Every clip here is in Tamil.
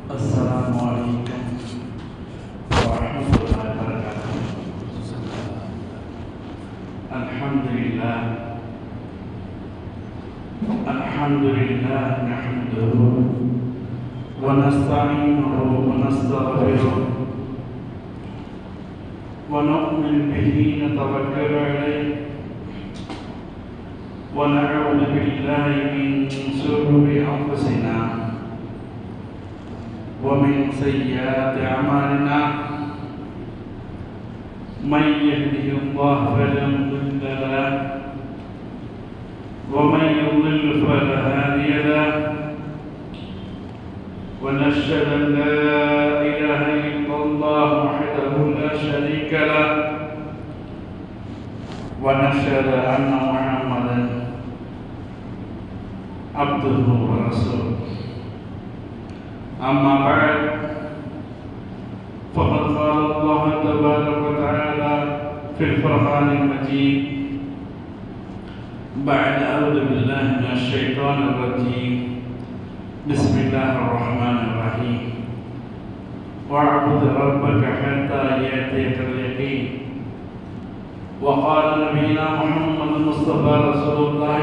السلام عليكم ورحمة الله وبركاته. الحمد لله نحمده ونستعينه ونستغفره ونؤمن به نتوكل عليه ونعوذ بالله من شرور أنفسنا ومن سيئات أعمالنا من يهده الله فلا مضل له ومن يضلل فلا هادي له ونشهد أن لا إله إلا الله وحده لا شريك له ونشهد أن محمدا عبده ورسوله. أما بعد فقد قال الله تبارك وتعالى في الفرقان المجيد بعد أعوذ بالله من الشيطان الرجيم بسم الله الرحمن الرحيم واعبد ربك حتى يأتيك اليقين. وقال نبينا محمد المصطفى رسول الله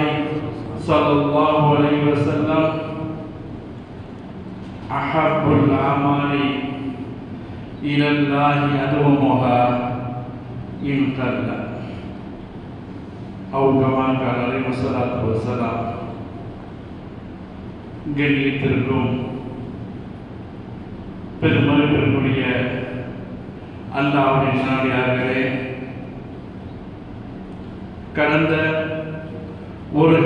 صلى الله عليه وسلم أحب الأعمال إلى الله أدومها إن قل أو كما قال عليه الصلاة والسلام. கண்ணியத்திற்கும் பெருமதிப்பிற்குரிய அல்லாஹ்வின் நல்லடியார்களே, கடந்த ஒரு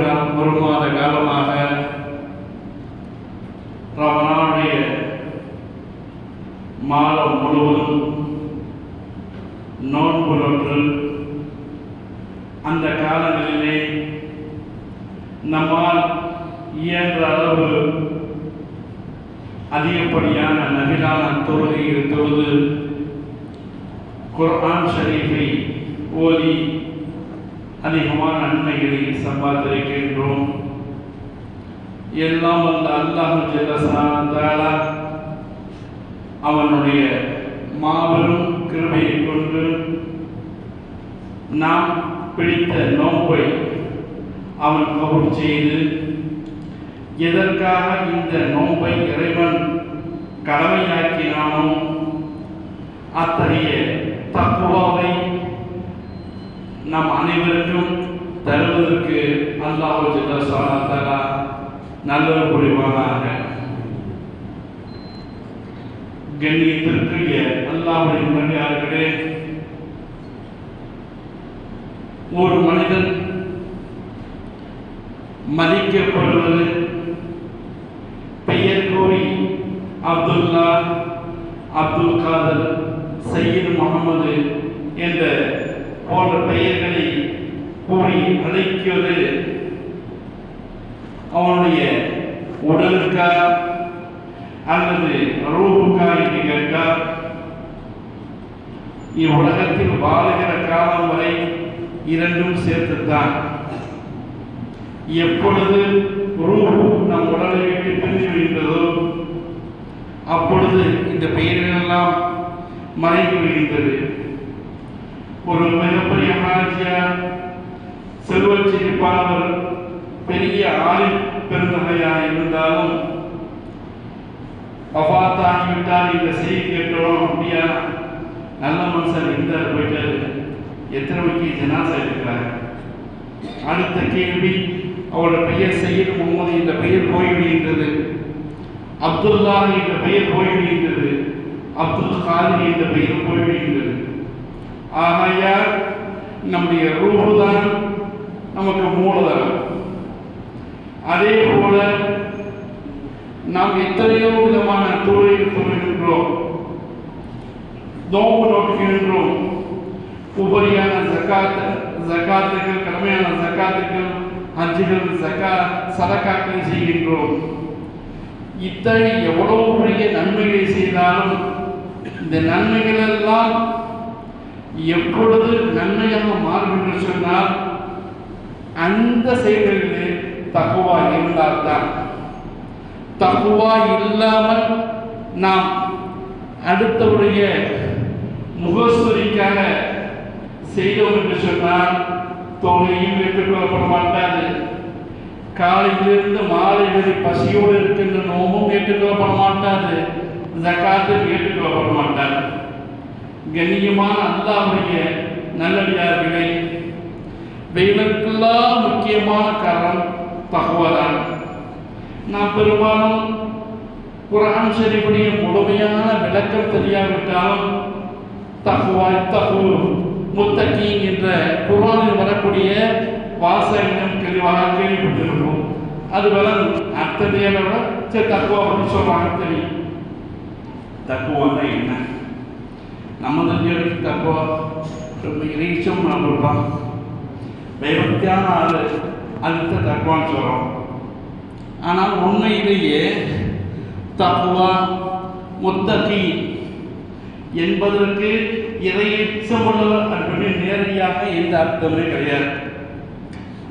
மாத காலமாக ரமலானுடைய மாதம் முழுவதும் நோன்பு நோற்று அந்த காலங்களிலே நம்மால் இயன்ற அளவு அதிகப்படியான நபிலான தொழுகையில் தொழுது குர்ஆன் ஷரீஃபை ஓதி அதிகமான நன்மைகளை சம்பாதித்திருக்கின்றோம். எல்லாம் வல்ல அல்லாஹ் ஜல்லஷானஹு அவனுடைய மாபெரும் கிருபையை கொண்டு நாம் பிடித்த நோன்பை அவன் கபூல் செய்து, எதற்காக இந்த நோன்பை இறைவன் கடமையாக்கினானோ அத்தகைய தக்வாவை நம் அனைவருக்கும் தருவதற்கு அல்லாஹ் ஜல்லஷானஹு நல்ல புரிவானாக. கண்ணியத்திற்குரிய அல்லாஹ்வின் நல்லடியார்களே, ஒரு மனிதன் மதிக்கப்படுவது பெயர் கூறி அப்துல்லா, அப்துல் காதர், சையீத் முகமது என்ற போன்ற பெயர்களை கூறி அழைக்கிறது அவனுடைய உடலுக்கா அல்லது ரூஹுக்கா என்று கேட்டால், இவ்வுலகத்தில் வாழுகிற காலம் வரை இரண்டும் சேர்த்துத்தான். எப்பொழுது ரூஹு நம் உடலை விட்டு பிரிந்து விடுகின்றதோ அப்பொழுது இந்த பெயர்களெல்லாம் மறைந்து விடுகின்றது. ஒரு மிகப்பெரிய ஆட்சியார், செல்வச் செழிப்பானவர், பெரிய ஆளின் பெருந்தகையாக இருந்தாலும் வஃபாத்தாகிவிட்டார் இந்த செய்தி கேட்டோம். அப்படியா, நல்ல மனுஷன் இருந்தார், போயிட்டாரு, எத்தனை மணிக்கு ஜனாசா இருக்கிறார்? அடுத்த கேள்வி, அவரோட பெயர் சையீத் முகமது என்ற பெயர் போய்விடுகின்றது, அப்துல்லா என்ற பெயர் போய்விடுகின்றது, அப்துல் காதர் என்ற பெயர் போய்விடுகின்றது. ஆகையால் நம்முடைய ரூஹு தான் நமக்கு மூலதனம். அதே போல நாம் எத்தனையோ விதமான தொழில் தொழுகின்றோம், நோன்பு நோக்குகின்றோம், உபரியான ஜகாத்துகள், கடமையான ஜகாத்துகள், ஹஜ்ஜுகள், சதகாக்கள் செய்கின்றோம். இத்தனை எவ்வளவு பெரிய நன்மைகளை செய்தாலும் இந்த நன்மைகள் எல்லாம் எப்பொழுது நன்மையாக மாறும் என்று சொன்னால் அந்த செயல்களிலே தக்குவா இருந்தால்தான். தக்குவா இல்லாமல் நாம் அடுத்தவருடைய முகஸ்துதிக்காக செய்தோம் என்று சொன்னால் தொகையும் ஏற்றுக்கொள்ளப்பட மாட்டாது. காலையிலிருந்து மாலை வரை பசியோடு இருக்கின்ற நோமும் ஏற்றுக்கொள்ளப்பட மாட்டாது. ஜகாத்தும் ஏற்றுக்கொள்ளப்பட மாட்டாது. கண்ணியமான அல்லாஹ்வுடைய நல்லடியார்களே, வெயிலுக்கெல்லாம் முக்கியமான காரணம் தக்வாதான். நாம் பெரும்பாலும் குர்ஆன் ஷரீஃபுடைய முழுமையான விளக்கம் தெரியாவிட்டாலும் தக்வா தக்வா முத்தகீன் என்ற குர்ஆனில் வரக்கூடிய வாசகம் தெளிவாக கேள்விப்பட்டிருக்கிறோம். அது அர்த்த தெரியாத சரி தக்குவா அப்படின்னு சொல்றாங்க. தெரியும் தக்குவான்னா என்ன? நம்ம தெரிஞ்ச தக்குவா ரொம்ப இறைச்சம் கொடுப்பான், பயபக்தியான ஆள், அதுக்கு தக்குவான்னு சொல்றோம். ஆனால் உண்மையிலேயே தக்குவா முத்தகி என்பதற்கு இறைச்சமுள்ளவர் அப்படின்னு நேரடியாக எந்த அர்த்தமே கிடையாது.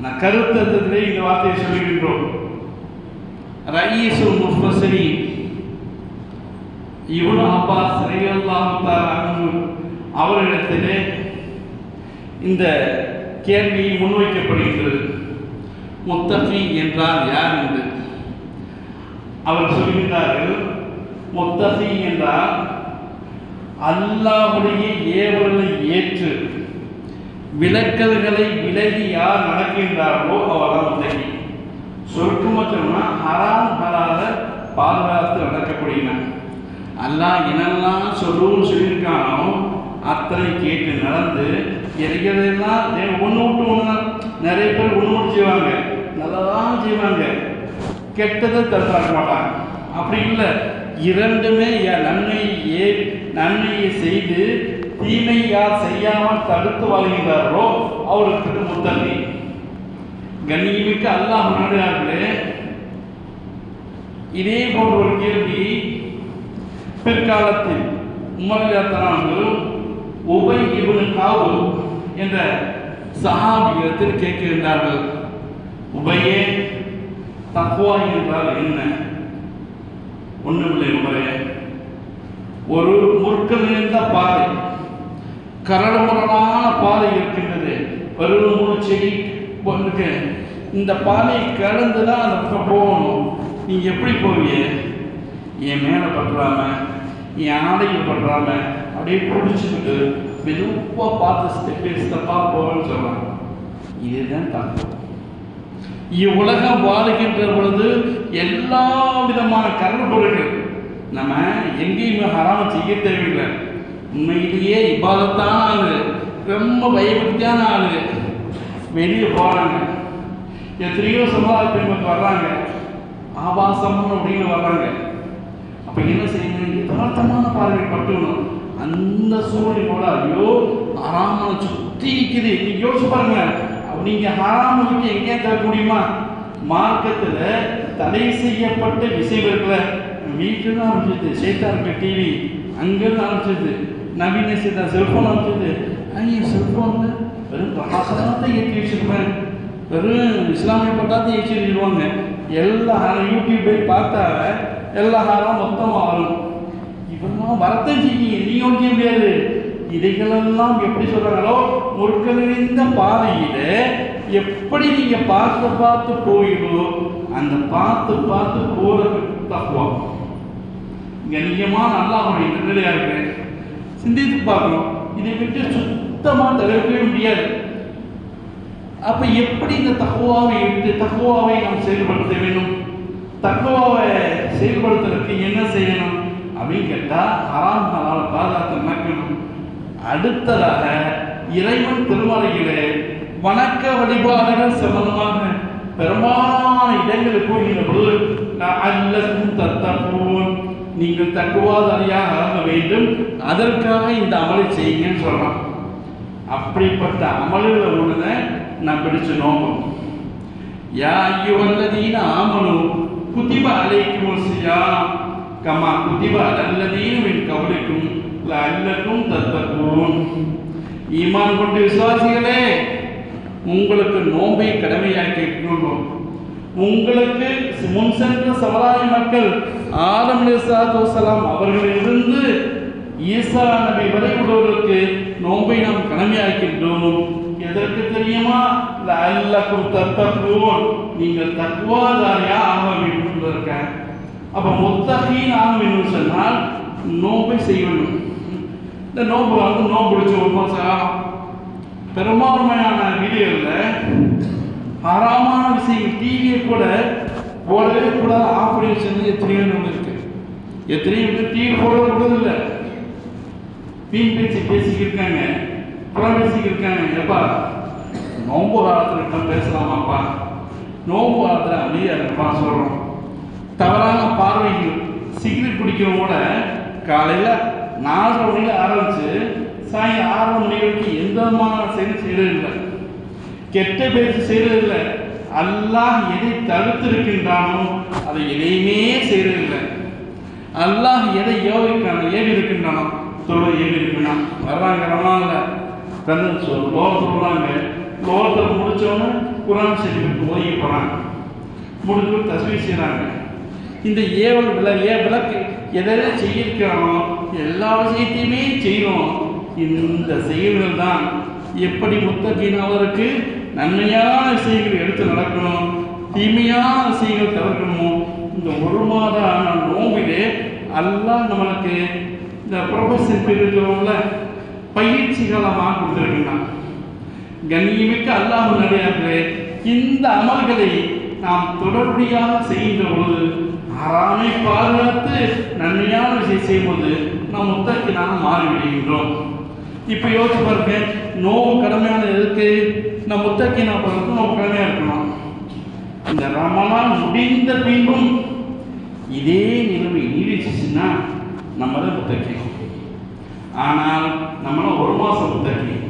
நான் கருத்தத்திலே இந்த வார்த்தையை சொல்லுகின்றோம். ரயீசுல் முஃபஸ்ஸிரீன் இப்னு அப்பாஸ் ரலியல்லாஹு தஆலா அன்ஹு அவர்களிடத்திலே இந்த கேள்வி முன்வைக்கப்படுகிறது. முத்தகி என்றால் யார் என்று அவர் சொல்கின்றார்கள். முத்தகி என்றால் அல்லாஹ்வுடைய ஏவல்களை ஏற்று விலக்கல்களை விலகி யார் நடக்கின்றார்களோ அவர்தான் முத்தகி. சொர்க்கமாக சொன்னால் ஹராம் ஹலால பாதுகாத்து நடக்கக்கூடியன. அல்லாஹ் என்னெல்லாம் சொல்லியிருக்கானோ அத்தனை கேட்டு நடந்து எதையெல்லாம் ஒன்று விட்டு ஒன்று. நிறைய பேர் ஒன்று விட்டு செய்வாங்க, நல்லதான் செய்வாங்க, கெட்டதை தடுத்தாக்க மாட்டாங்க. அப்படி இல்லை, இரண்டுமே நன்மையை செய்து தீமை யார் செய்யாமல் தடுத்து வாழ்கின்றார்களோ அவருக்கு முத்தகி. கண்ணியமிக்க அல்லாஹ் முன்னாடியார்களே, இதே போன்ற ஒரு கேள்வி பிற்காலத்தில் உமர் உபை இப்னு கஅப் என்ற சஹாபியிடத்தில் கேட்கின்றார்கள். உபையே, தக்வா என்றால் என்ன? ஒன்றுமில்லை உமரே, ஒரு முற்கள் நிறைந்த பாதை, கரடுமுரடான பாதை இருக்கின்றது, வெறும் முழு செடி இருக்கு. இந்த பாதையை கடந்து தான் அந்த பக்கம் போகணும். நீங்கள் எப்படி போவீங்க? என் மேலே பற்றாம, என் ஆடையில் பற்றாம அப்படியே பிடிச்சிக்கிட்டு மெதுவாக பார்த்து ஸ்டெப்பாக போவேன்னு சொல்கிறாங்க. இதுதான் தப்பு. இவ்வுலகம் வாழுகின்ற பொழுது எல்லா விதமான கருணை பொருட்கள் நம்ம எங்கேயுமே ஹராம செய்ய தேவையில்லை. உண்மையிலேயே இபாதத்தான ஆளு, ரொம்ப பயபக்தியான ஆளு வெளியே போகிறாங்க. எத்தனையோ சமுதாய பெண்களுக்கு வர்றாங்க, ஆபாசம் அப்படின்னு வர்றாங்க. அப்போ என்ன செய்யணும்? யதார்த்தமான பார்வை பட்டுணும். அந்த சூழ்நிலையோட ஐயோ ஹராம சுற்றி இருக்குது. நீங்கள் யோசிச்சு பாருங்க, நீங்கள் ஹராம விட்டு எங்கேயா தர முடியுமா? மார்க்கத்தில் தடை செய்யப்பட்ட விஷயம் இருக்குல்ல, வீட்டில் தான் ஆரம்பிச்சது, சேத்தாருக்கு டிவி அங்கேருந்து ஆரம்பிச்சது, நவீன சேத்தா செல்ஃபோன் ஆரம்பிச்சது. என் செல்ஃபோனில் வெறும் பிரகாசத்தை ஏற்றி வச்சுருப்பேன், வெறும் இஸ்லாமிய பட்டாத்தை ஏற்றி வச்சுருவாங்க. எல்லா யூடியூப் போய் பார்த்தா எல்லா ஹாரம் மொத்தமாக வரும். இவெல்லாம் வரத்தை செய்ய நீ ஒன்று செய்ய முடியாது. இதைகளெல்லாம் எப்படி சொல்கிறாங்களோ முற்கள் நிறைந்த பாதையில் எப்படி நீங்கள் பார்த்து போயிடோ அந்த பார்த்து போகிறது தக்குவா. கண்ணியமான அல்லாஹ்வுடைய நல்லடியாக இருக்கிறேன். சிந்தித்து பார்க்கணும். இதை விட்டு சுத்தமாக தவிர்க்கவே முடியாது. அப்போ எப்படி இந்த தக்குவாவை எடுத்து தக்குவாவை நாம் செயல்படுத்த வேண்டும்? தக்குவாவை செயல்படுத்துறதுக்கு என்ன செய்யணும் அப்படின்னு கேட்டால் ஹராம் ஹலால் பாதுகாத்து நடக்கணும். அடுத்ததாக இறைவன் திருமறையிலே வணக்க வழிபாடுகள் சம்பந்தமாக பெரும்பாலான இடங்களுக்கு கூறுகிற பொழுது அல்லக்கும் தத்தப்போன், நீங்கள் தக்குவாதாரியாக ஆக வேண்டும், அதற்காக இந்த அமலை செய்யுங்கன்னு சொல்கிறான். அப்படிப்பட்ட அமல்களை ஒன்று நான் பிடிச்சு நோக்கம். யா அய்யுஹல்லதீன ஆமனு குதிப அலைக்குமுஸ் ஸியாம் கமா குதிப அலல்லதீன மின் கப்லிக்கும் லஅல்லக்கும் தத்தகூன். ஈமான் கொண்ட விசுவாசிகளே, உங்களுக்கு நோன்பை கடமையாக்கி இருக்கிறோம். உங்களுக்கு முன் சென்ற சமுதாய மக்கள் ஆதம் அலைஹிஸ்ஸலாத்து வஸ்ஸலாம் அவர்களிலிருந்து ஈசா நபி வரை உள்ளவர்களுக்கு நோன்பை நாம் கடமையாக்கின்றோம். எதற்கு தெரியுமா? லஅல்லக்கும் தத்தகூன், நீங்கள் தக்வாதாரியா ஆக வேண்டும் இருக்கேன். அப்போ முத்தகீன் ஆக வேண்டும் சொன்னால் நோன்பை செய்ய வேண்டும். இந்த நோன்பு நோன்பு பிடிச்ச ஒரு மாதம் பெரும்பான்மையான வீடியோவில் ஹராமான விஷயங்கள் டிவியை கூட போடவே கூடாது ஆஃப் பண்ணி வச்சு எத்தனையோ ஒன்று இருக்கு. எத்தனையோ பேர் டிவி போடவே கூடதில்லை, வீண் பேச்சு பேசிக்கிட்டு இருக்காங்க, புறம் பேசிக்கிட்டு இருக்காங்க. எப்பா நோன்பு காலத்தில் பேசலாமாப்பா, நோன்பு காலத்தில் அமைதியாக இருப்பா சொல்கிறோம். தவறான பார்வைகள், சிகரெட் பிடிக்கிறவங்க கூட காலையில் 4:30 மணிக்கு ஆரம்பித்து சாயங்காலம் 6 மணி வரைக்கும் எந்த விதமான செயல் செய்யறதில்லை, கெட்ட பேச்சு செய்யறதில்லை. அல்லாஹ் எதை தடுத்திருக்கின்றானோ அதை எதையுமே செய்யறதில்லை. அல்லாஹ் எதை ஏவி இருக்கின்றானோ தொழில் ஏவி இருக்கின்றான். வர்றாங்க ரமலானில் கண்ணு லோகத்தில் லோகத்தில் முடித்தவொன்னே குரான் ஷரீஃபுக்கு ஓதி போகிறாங்க, முடிஞ்சு தஸ்பீஹ் செய்கிறாங்க. இந்த விளக்கு எதை செய்யிருக்கிறானோ எல்லா விஷயத்தையுமே செய்யணும். இந்த செயல்கள் தான் எப்படி முத்தகீனவருக்கு நன்மையான விஷயங்கள் எடுத்து நடக்கணும், தீமையான விஷயங்கள் தவிர்க்கணுமோ. இந்த ஒரு மாத நோம்பிலே அல்லாஹ் நம்மளுக்கு இந்த ப்ரொஃபஷன் பீரியட்ல பயிற்சி காலமாக கொடுத்துருக்குறான். கண்ணியமிக்க அல்லாஹ் நடிகார்களே, இந்த அமல்களை நாம் தொடர்படியாக செய்கின்ற பொழுது ஹராமை பாதுகாத்து நன்மையான விஷயம் செய்யும்போது நாம் முத்தகீனாக மாறிவிடுகின்றோம். இப்போ யோசிச்சு பாருங்க, நோவு கடமையான எதுக்கு? நம்ம முத்தகீனா பண்ணுறதுக்கு நம்ம கடமையாக இருக்கணும். இந்த ரமலான் முடிந்த பின்பும் இதே நிலைமை நீடிச்சுன்னா நம்ம தான் முத்தகீன். ஆனால் நம்மளாம் ஒரு மாதம் முத்தகீன்.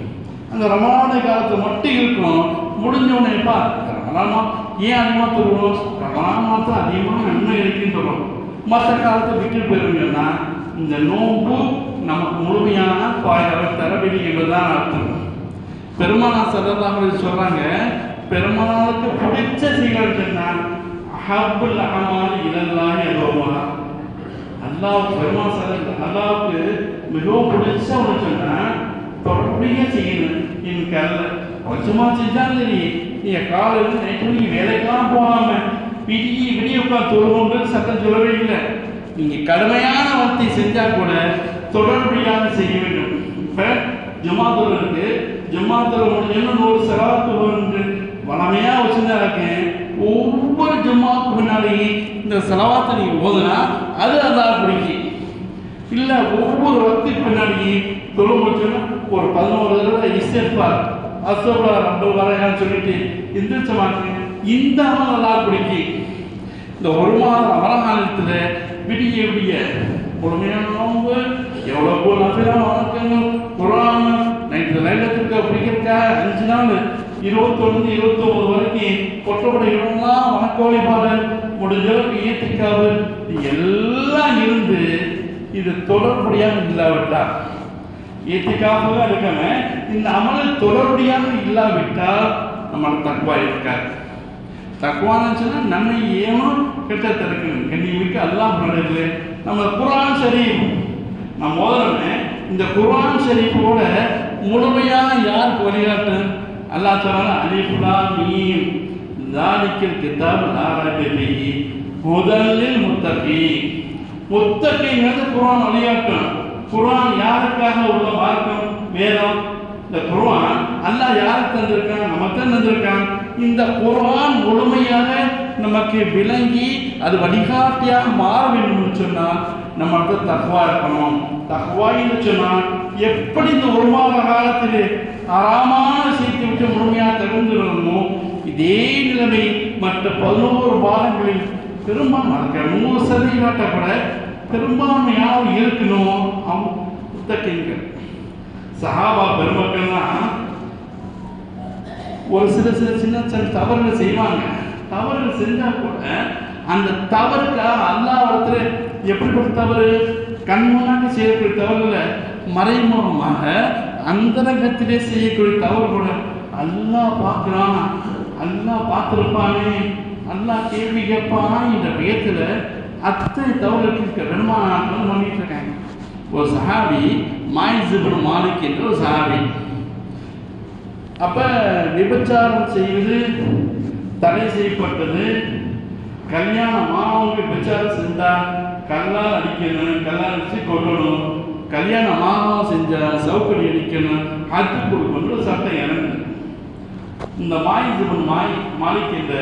அந்த ரமலான காலத்தில் மட்டும் இருக்கணும். முடிஞ்சவனேப்பா ரமலானா ஏன் அதிகமாக தருவோம்? ரமலான் மாதம் அதிகமாக நன்மை இருக்குன்னு சொல்கிறோம். மற்ற காலத்தை விட்டு போயிருந்தோம்னா இந்த நோன்பு நமக்கு முழுமையான பாயாவை தரவில்லை என்பதுதான் அர்த்தம். பெருமானார் ஸல்லல்லாஹு அலைஹி சொல்றாங்க, பெருமானாருக்கு பிடிச்ச செயல் சொன்னா அஹப்புல் அமாலி இலல்லாஹி அல்வமா. அல்லாஹ் பெருமானார் ஸல்லல்லாஹு அல்லாஹ்வுக்கு மிகவும் பிடிச்ச ஒன்று சொன்னா தொடர்படியாக செய்யணும். என் கல்ல கொஞ்சமா செஞ்சாலும் சரி, நீங்கள் காலையில் நைட்டு மணிக்கு வேலைக்கெல்லாம் போகாம விடிய உட்காந்து தொழுவோன்றது சட்டம் சொல்லவே இல்லை. நீங்கள் கடுமையான வார்த்தை செஞ்சால் கூட தொடர்படியாக செய்ய வேண்டும். இப்போ ஜமாத்துல இருக்கு, ஜமாத்துல முடிஞ்சு 100 செலவாத்து வளமையாக வச்சுருந்தா இருக்கேன். ஒவ்வொரு ஜமாத்துக்கு பின்னாலேயும் இந்த செலவாத்தை நீங்கள் ஓதுனா அது அல்லாஹ் பிடிக்கும். இல்லை ஒவ்வொரு வக்துக்கு பின்னாடியும் தொழு முடிச்சோன்னா ஒரு 11 தடவை இஸ்திக்ஃபார் அஸ்ஸலாமு அலைக்கும் வரையான்னு சொல்லிட்டு எந்திரிச்ச மாட்டேன். இந்த அமல் அல்லாஹ் பிடிக்கும். இந்த ஒரு மாதம் ரமலானில் விடிய முழுமையான நோன்பு எவ்வளோ நபிலான வணக்கங்கள் குர்ஆன் நைட்டு லைலத்துக்கு அப்படிங்கிறக்கா 5 நாள் 21 29 வரைக்கும் கொட்டப்பட இடம்லாம் வணக்க வழிபாடு முடிஞ்சளவுக்கு ஏத்திக்காவு எல்லாம் இருந்து இது தொடர்படியாக இல்லாவிட்டால் ஏத்திக்காக இருக்காம இந்த அமல் தொடர்படியாக இல்லாவிட்டால் நம்மளுக்கு தக்வா இருக்காது. தக்வான்னு சொன்னால் நன்மை ஏனோ கெட்ட திறக்கணும். கண்ணியமிக்க அல்லாஹ் நடக்குது. நம்ம குர்ஆன் ஷரீஃப் நம்ம ஓதுறோமே, இந்த குர்ஆன் ஷரீஃபோட முழுமையாக யாருக்கு வழிகாட்டு? அல்லாஹ் சொல்றாங்க, அலிஃப் லாம் மீம் ஸாலிக்கல் கிதாபு லா ரைப ஃபீஹி ஹுதல் லில் முத்தகீன். முத்தகீன்றது குர்ஆன் வழிகாட்டும். குர்ஆன் யாருக்காக உள்ள மார்க்கம்? வேதம். இந்த குர்ஆன் அல்லாஹ் யாருக்கு தந்திருக்கான்? நமக்கு தந்திருக்கான். இந்த குர்ஆன் முழுமையாக நமக்கு விளங்கி அது வழிகாட்டியாக மாற வேண்டும் சொன்னால் நம்மளுக்கு தக்வா இருக்கணும். தக்வான்னு சொன்னால் எப்படி இந்த ஒரு மாத காலத்தில் ஆறாமான விஷயத்தை விட்டு முழுமையாக தகுந்துடணுமோ இதே நிலைமை மற்ற 11 பாகங்களில் பெரும்பான்மை 100% கூட பெரும்பான்மையாக இருக்கணும். அவங்க புத்தகங்கள் சஹாபா பெருமக்கள்லாம் ஒரு சில சின்ன தவறுகள் செய்வாங்க. தவறுகள் செஞ்சால் கூட அந்த தவறுக்காக அல்லாஹ்விடத்துல எப்படிப்பட்ட தவறு? கண் முன்னாடி செய்யக்கூடிய தவறுல மறைமுகமாக அந்தரங்கத்திலே செய்யக்கூடிய தவறு கூட அல்லாஹ் பார்க்குறான், அல்லாஹ் பார்த்துருப்பானே, அல்லாஹ் கேள்வி கேட்பான் என்ற பயத்தில் அத்தனை தவறுகள் இருக்க பெருமானாட்கள் பண்ணிட்டு இருக்காங்க. ஒரு சஹாபி மாயிஸ் இப்னு மாலிக் என்ற ஒரு சஹாபி, அப்ப விபச்சாரம் செய்வது தடை செய்யப்பட்டது. கல்யாணமாக விபச்சாரம் செஞ்சா கல்லால் அடிக்கணும், கல்லால் அடிச்சு கொல்லணும். கல்யாணமாக செஞ்சா சவுக்கடி அடிக்கணும், ஹஜ் கொடுக்கணும் சட்டம் இறங்குது. இந்த மாயிஸ் இப்னு மாலிக் என்ற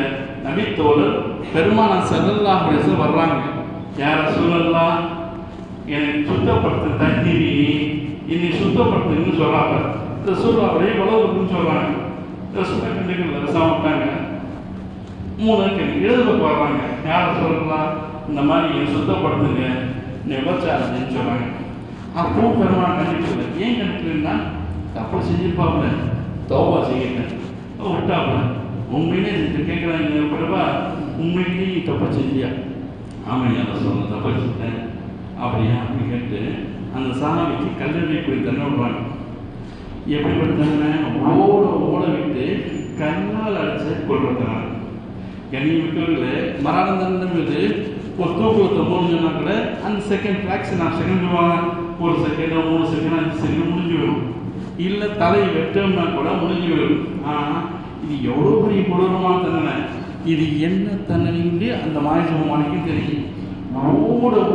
நபித்தோழர் பெருமானார் ஸல்லல்லாஹு அலைஹி வஸல்லம் வர்றாங்க. யா ரசூலல்லாஹ், எனக்கு சுத்தப்படுத்த தண்ணீர் என்னை சுத்தப்படுத்துன்னு சொல்றாங்க. ரசூலுல்லாஹ் அப்படியே உலகத்துன்னு சொல்றாங்க. ரசூலுல்லாஹ் கண்டுக்கல, ரசமாட்டாங்க. 3 எழுதுக்கு வர்றாங்க. யா ரசூலல்லாஹ், இந்த மாதிரி என்னை சுத்தப்படுத்துங்க, விபச்சாரம்னு சொல்றாங்க. அப்போ பெருமாள் கண்டிக்கல. ஏன் கண்டிக்கலன்னா தப்பு செஞ்சிருப்பாப்புல, தௌபா செய்யல, விட்டாப்புல. உண்மையிலே செஞ்சு கேட்குறாங்க, பிரபா உண்மையிலேயே தப்பா செஞ்சியா? ஆமாம் யாரை சொல்ல தப்பா செஞ்சேன் அப்படியா அப்படின்னு கேட்டு அந்த சஹாபிக்கு கல்லறை போய் தண்ணி விடுறாங்க. எப்படிப்பட்ட தண்டனை? ஓட விட்டு கண்ணால் அடிச்சு கொள்றதுனால. கண்ணியமிக்கவர்களே, மரண தண்டனை ஒரு தூக்கத்தை முடிஞ்சோன்னா கூட அந்த செகண்ட் ஃப்ராக்ஷன் ஆஃப் செகண்ட் சொல்லுவாங்க. 1 செகண்ட் 3 செகண்ட் 5 செகண்ட் முடிஞ்சு வரும். இல்லை தலை வெட்டோம்னா கூட முடிஞ்சு வரும். ஆனால் இது எவ்வளோ பெரிய கொடூரமான தண்டனை. இது என்ன தண்டனைன்னு அந்த மாயிஸ் மாலிக்கும் தெரியும்.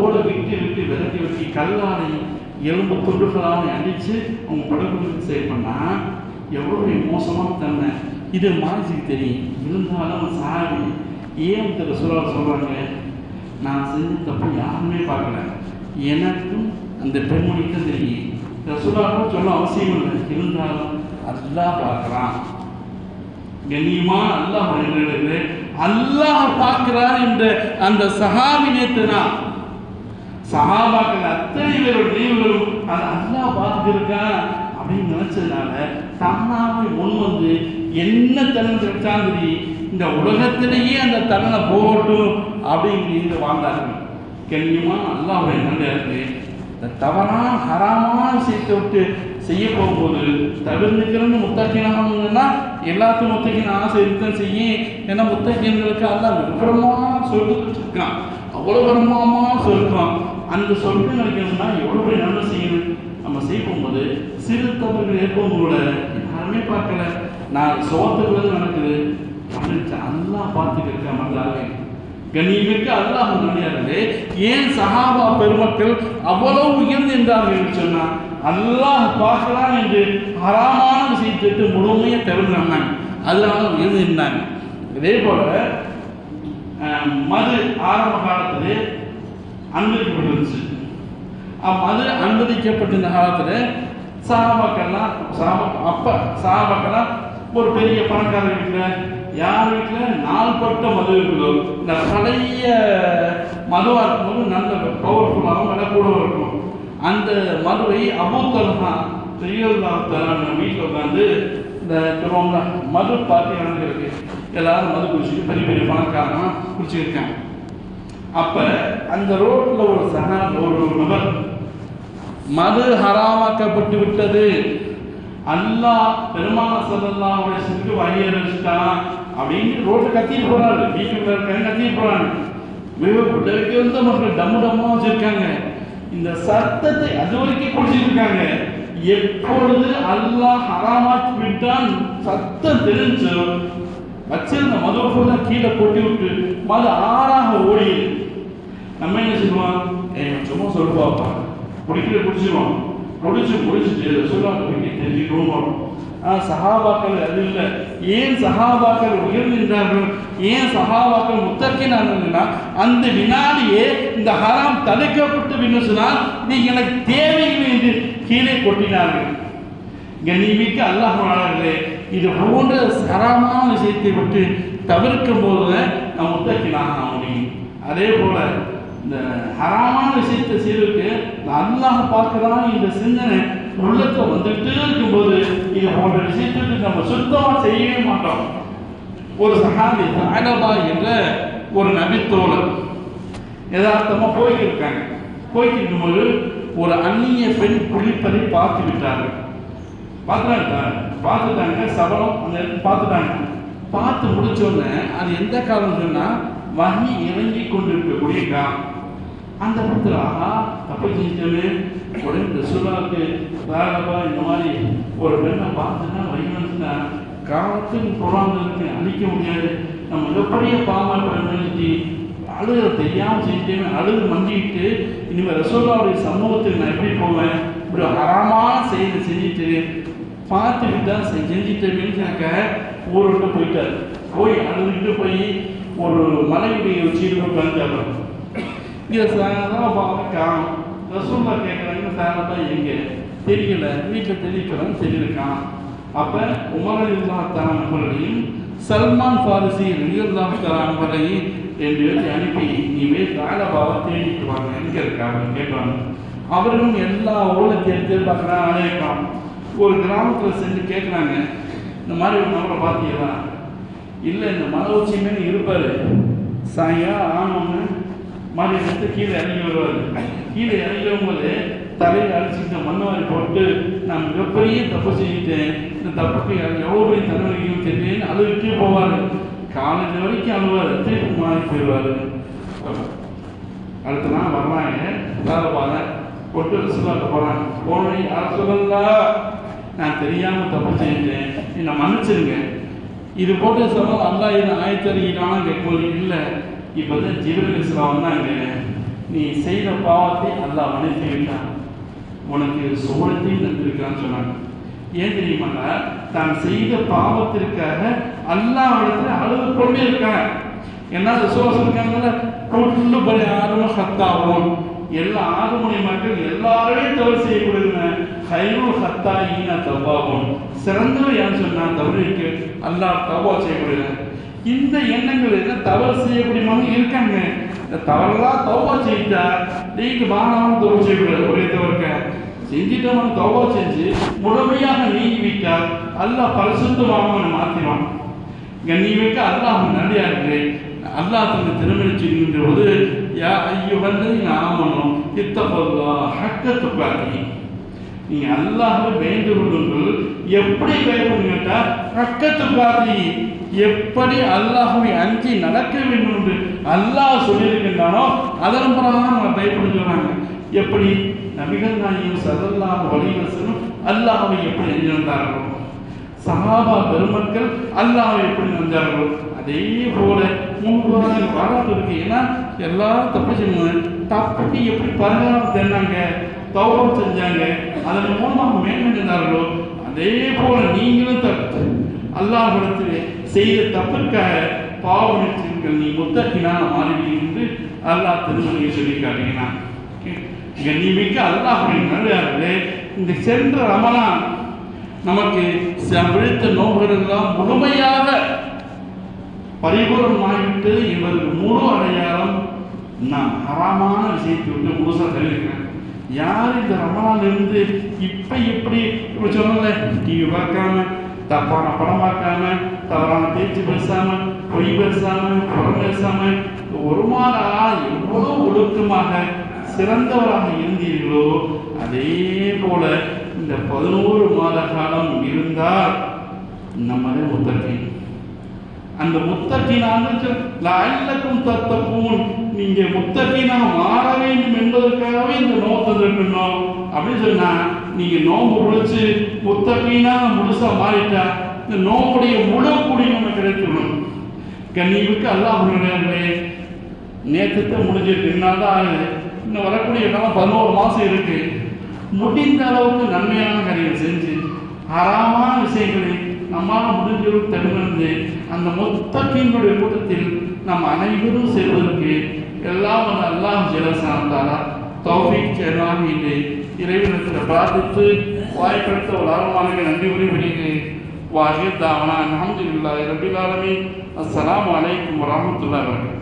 ஓட விட்டு விரட்டி கல்லானை எலும்பு துண்டுகளான அடித்து அவங்க படுகொலைக்கு சேவ் பண்ணால் எவ்வளோ பெரிய மோசமான தண்டனை இது மாயிஸுக்கு தெரியும். இருந்தாலும் சாரி ஏன் சொல்கிறாங்க, நான் செஞ்ச தப்பு யாருமே பார்க்கல, எனக்கும் அந்த பெண்மணிக்கும் தெரியும். ரசூலுல்லாஹ் சொல்ல அவசியம் இல்லை. இருந்தாலும் அல்லாஹ் பார்க்குறான். கண்ணியமா அல்லாஹ் மனிதர்களே, அல்லாஹ் பார்க்கிறார் என்ற அந்த சஹாபி நேத்துனா சஹாபாக்கள் அத்தனை பேரோட நினைவுகளும் அதை அல்லாஹ் பார்த்துட்டு இருக்கான் அப்படின்னு நினைச்சதுனால தானாவே முன் வந்து என்ன தண்டனை கிடைச்சாங்க இந்த உலகத்திலேயே அந்த தண்டனை போகட்டும் அப்படிங்கிறது வாழ்ந்தார்கள். கண்ணியமா அல்லாஹ்வுடைய நல்லது இந்த தவறான ஹராமான விஷயத்தை விட்டு செய்ய போகும்போது தவிர்த்துக்கிறன்னு முத்தக்கினாங்கன்னா எல்லாத்தையும் முத்தக்கின ஆசை இருக்கதான் செய்யும். ஏன்னா முத்தக்கின்களுக்கு அல்ல விபரமான சொர்க்கம் வச்சிருக்கான், அவ்வளோ பிரமாமா சொர்க்கம். அந்த சொர்க்கம் கிடைக்கணும்னா எவ்வளோ பெரிய நன்மை செய்யணும். நம்ம செய்ய போகும்போது சிறு தவறுகள் ஏற்படும் கூட யாருமே பார்க்கல, நான் சோத்துக்குள்ளது நடக்குது அப்படின்னு அல்லாஹ் பார்த்துக்கிருக்க மாதிரி கண்ணியமிக்க அல்லாஹ் நடிகார்களே, ஏன் சஹாபா பெருமக்கள் அவ்வளவு உயர்ந்து என்றார்கள் என்று சொன்னால் அல்லாஹ் பார்க்கலாம் என்று ஹராமான விஷயத்திற்கு முழுமையை தவிர்த்தாங்க, அதனால உயர்ந்து இருந்தாங்க. இதே போல மது ஆரம்ப காலத்திலே அனுமதிக்கப்பட்டிருந்துச்சு. மது அனுமதிக்கப்பட்டிருந்த காலத்தில் சஹாபாக்கெல்லாம் ஒரு பெரிய பணக்கார வீட்டில் யார் வீட்டில் நாள்பட்ட மது இருக்குதோ, இந்த பழைய மதுவாக இருக்கும்போது நல்ல பவர்ஃபுல்லாகவும் விலை கூட இருக்கும். அந்த மதுவை அபூ தல்ஹா வீட்டில் உட்காந்து இந்த சொல்லுவாங்க மது பார்ட்டி நடந்துருக்கு. எல்லாரும் மது குடிச்சுட்டு பெரிய பெரிய பணக்காரமாக குடிச்சுருக்காங்க. அப்போ அந்த ரோட்டில் ஒரு நபர் மது ஹராமாக்கப்பட்டு விட்டது, அல்லாஹ் பெருமானார் ஸல்லல்லாஹு அலைஹி வஸல்லம் வழி அறிவிச்சிட்டான் அப்படின்னு ரோட்டை கத்திட்டு போறாரு. வீட்டுக்குள்ள இருக்காங்க கத்திட்டு போறாங்க. விவேக்கு வந்து மக்கள் டம்மா வச்சிருக்காங்க. இந்த சத்தத்தை அது வரைக்கும் குடிச்சிட்டு இருக்காங்க. எப்பொழுது அல்லாஹ் ஹராமாக்கி விட்டான் சத்தம் தெரிஞ்சு வச்சிருந்த மதுவை கீழே கொட்டி விட்டு மது ஆறாக ஓடி நம்ம என்ன சொல்லுவான், சும்மா சொல்லுவாப்பா குடிச்சிருவோம், முடிச்சுட்டு ரசூலுல்லாஹ் தெரிஞ்சுக்கணும். சஹாபாக்கள் அது இல்லை. ஏன் சஹாபாக்கள் உயர்ந்திருந்தார்கள், ஏன் சஹாபாக்கள் முத்தக்கினார்கள்னா அந்த வினாடியே இந்த ஹராம் தடுக்கப்பட்டு சொன்னால் நீ எனக்கு தேவையில்லை என்று கீழே கொட்டினார்கள். கண்ணியமிக்க அல்லாஹ்வுடைய இது போன்ற ஹராமான விஷயத்தை விட்டு தவிர்க்கும் போது நாம் முத்தக்கினாக முடியும். அதே போல இந்த ஹராமான விஷயத்தை செய்வதற்கு அல்லாஹ் பார்க்கிறான் இந்த சிந்தனை உள்ளத்தை வந்துட்டு இருக்கும்போது இது போன்ற விஷயத்துக்கு நம்ம சுத்தமாக செய்யவே மாட்டோம். ஒரு சஹாபி அனபா என்ற ஒரு நபித்தோழர் யதார்த்தமாக போய்கிட்டு இருக்கும்போது ஒரு அந்நிய பெண் குளிப்பதை பார்த்து விட்டார்கள். பார்த்துட்டாங்க சபலம் அந்த பார்த்துட்டாங்க. பார்த்து முடிச்சோடனே அது எந்த காலம் சொன்னால் வகி இறங்கி கொண்டிருக்கக்கூடிய அந்த இடத்துல ஆஹா தப்பு செஞ்சிட்டோமே. உடனே இந்த சூழலுக்கு வேலைப்பா இந்த மாதிரி ஒரு பெண்ணை பார்த்துன்னா வைகணுச்சுன்னா காலத்துக்கு குரான் இருக்கு, அழிக்க முடியாது. நம்ம மிகப்பெரிய பாவம் நினைச்சி அழுக தெரியாமல் செஞ்சுட்டேன், அழுது மண்டிக்கிட்டு இனிமேல் ரசூலுல்லாஹ்வுடைய சமூகத்துக்கு நான் எப்படி போவேன், இப்படி ஹராமான செயலை செஞ்சுட்டு பார்த்துக்கிட்டு தான் செஞ்சுட்டேன்னு ஊரை விட்டு போயிட்டார். போய் அழுதுகிட்டு போய் ஒரு மலையுடைய உச்சியில் உட்காந்து இங்கே சாயந்தரம் பார்க்க காணும். ரசூலுல்லாஹ் கேட்குறாங்க, சாயந்தரம் எங்கே தெரியல, வீட்டில் தெரிவிக்கிறான்னு தெரியிருக்கான். அப்போ உமர் ரலியல்லாஹு தஆலா அவர்களையும் சல்மான் ஃபாரிசி ரலியல்லாஹு தஆலா அவர்களையும் 2 பேர்த்தை அனுப்பி நீ போய் தாலபாவை தேடிட்டு வாங்க, எங்கே இருக்கா அப்படின்னு கேட்பாங்க. அவர்களும் எல்லா ஊரில் தேடி பார்க்குறான், அழைக்கிறான். ஒரு கிராமத்தில் சென்று கேட்குறாங்க, இந்த மாதிரி ஒரு நபரை பார்த்தீங்களா? இல்லை, இந்த மலை உச்சி மேலே இருப்பார், சாயா ஆனோன்னு மாதிரி எடுத்து கீழே இறங்கி வருவார். கீழே இறங்கும்போது தலையை அடிச்சுட்டு மண்ணவாரி போட்டு நான் மிகப்பெரிய தப்பு செஞ்சுட்டேன், இந்த தப்புக்கு எவ்வளோ பெரிய தண்டனைக்கும் தெரியுன்னு அழுவிட்டே போவார். காலேஜ் வரைக்கும் அழுவார், திருப்பி மாறி போயிடுவார். அடுத்த நாள் வர்றாங்க, வேலை பாரு பொட்டு ரசூலுல்லாஹ் போகிறாங்க. போனே ரசூலுல்லாஹ் நான் தெரியாமல் தப்பு செஞ்சுட்டேன், என்னை மன்னிச்சிருங்க. இது போட்டு சொல்ல அல்லாஹ் இதை ஆயத்தறிகிறான்னு கேட்கும்போது இல்லை, இப்போ தான் ஜிப்ரீல் அலைஹிஸ்ஸலாம் வந்தாங்க, நீ செய்த பாவத்தை அல்லாஹ் மன்னித்து விட்டான், உனக்கு சுவனத்தையும் தந்திருக்கிறான்னு சொன்னாங்க. ஏன் தெரியுமாண்ணா, தான் செய்த பாவத்திற்காக அல்லாஹ்விடத்தில் அழுது கொண்டே இருக்காங்க. என்ன சொல்லிருக்காங்கல்ல, கூட்டு படி ஆறும் ஹத்தாவும், எல்லா ஆறுமுறை மக்கள் எல்லாரையும் தவறு செய்யப்படுங்க, ஹைருல் ஹத்தா ஈனா தவ்வாவும், சிறந்தவர் யான்னு சொன்னா தவறுக்கு அல்லாஹ் தவ்வா செய்யப்படுங்க. இந்த எண்ணங்கள் என்ன தவறு செய்யக்கூடியவங்க இருக்காங்க. இந்த தவறெல்லாம் தௌபா செய்தா நீங்க மாணவன் தவறு செய்யக்கூடாது. ஒரே தவறுக்க செஞ்சிட்டவன் தௌபா செஞ்சு முழுமையாக நீங்கி விட்டால் அல்லாஹ் பரிசுத்தமாக மாற்றிடுவான். கண்ணியமிக்க அல்லாஹ் நன்றியா இருக்கு. அல்லாஹ் தன்னை திருமணிச்சுகின்ற போது யா ஐயோ வந்து ஆமனும் இத்தப்பல்லா ஹக்கத்து பாக்கி, நீங்க அல்லாஹ்வை பயந்து கொள்ளுங்கள். எப்படி பயப்படும் கேட்டா ஹக்கத்து பாக்கி, எப்படி அல்லாஹ்வை அஞ்சி நடக்க வேண்டும் என்று அல்லாஹ் சொல்லியிருக்கின்றானோ அதன் பிறகு நம்ம பயப்பட சொல்றாங்க. எப்படி நபிகள் நாயகம் ஸல்லல்லாஹு அலைஹி வஸல்லம் அல்லாஹ்வை எப்படி அஞ்சி நடந்தார்களோ, சஹாபா பெருமக்கள் அல்லாஹ்வை எப்படி நஞ்சார்களோ, அதே போல மூன்றாவது வரலாறு இருக்கு. ஏன்னா எல்லாரும் தப்பு செய்வாங்க, தப்புக்கு எப்படி பரிகாரம் தேடினாங்க, தௌபா செஞ்சாங்க, அதன் மூலமாக மேன்மைந்தார்களோ அதே போல நீங்களும் தப்பு அல்லாஹ்விடத்தில் செய்த தப்புக்காக பாவனிச்சீர்கள், நீ முத்தகினான மாறிவிட்டீர்கள் என்று அல்லாஹ் திருமணியை சொல்லி காட்டுகிறான். கண்ணியமிக்க அல்லாஹ்வுடைய நல்லே, இந்த சென்ற ரமலான் நமக்கு விழுத்த நோய்கள் எல்லாம் முழுமையாக பரிபூர்ணமாகிவிட்டது என்பதற்கு முழு அடையாளம் நான் ஹராமான விஷயத்தை விட்டு முழுசாக தெரிவிக்கிறேன். யார் இந்த ரமலானிலிருந்து இப்போ எப்படி இப்படி சொன்னல, டிவி பார்க்காம, தப்பான படம் பார்க்காம, தவறான பேச்சு பேசாம, பொய் பேசாம, புறம் பேசாம ஒரு மாதம் எவ்வளோ ஒழுக்கமாக சிறந்தவராக இருந்தீர்களோ அதே போல இந்த 11 மாத காலம் இருந்தால் நம்மளே முத்தகி. அந்த முத்தகினாக லஅல்லக்கும் தத்தகூன், நீங்க முத்தகினா மாற வேண்டும் என்பதற்காகவே இந்த நோன்பு இருக்கணும் அப்படின்னு சொன்னா, நீங்க நோன்பு முடிச்சு முத்தகினா முழுசா மாறிட்டா இந்த நோம்புடைய முழு கூடி நம்ம கிடைக்கணும். கண்ணியமிக்க அல்லாஹ்வுடைய நேற்று முடிஞ்சிருக்கு, இன்னால்தான் ஆகுது, இன்னும் வரக்கூடிய காலம் 11 மாதம் இருக்கு. முடிந்த அளவுக்கு நன்மையான காரியங்கள் செஞ்சு ஹராமான விஷயங்களை நம்மால் முடிஞ்சளவுக்கு தவிர்த்து அந்த முத்தகீன்களுடைய கூட்டத்தில் நம்ம அனைவரும் செல்வதற்கு எல்லாம் அல்லாஹ் ஜல்லல்லாஹு தஆலா தௌஃபீக் செய்வான் என்று இறைவனிடத்தில் பிரார்த்தித்து வாய்ப்பெடுத்த ஒரு ஆர்வமாக நன்றி உரைவிடுகிறேன். வாஹிர் தாவனா அல்ஹம்துலில்லாஹி ரப்பில் ஆலமீன். அஸ்ஸலாமு அலைக்கும் வரஹ்மத்துல்லாஹி வபரகாத்துஹு.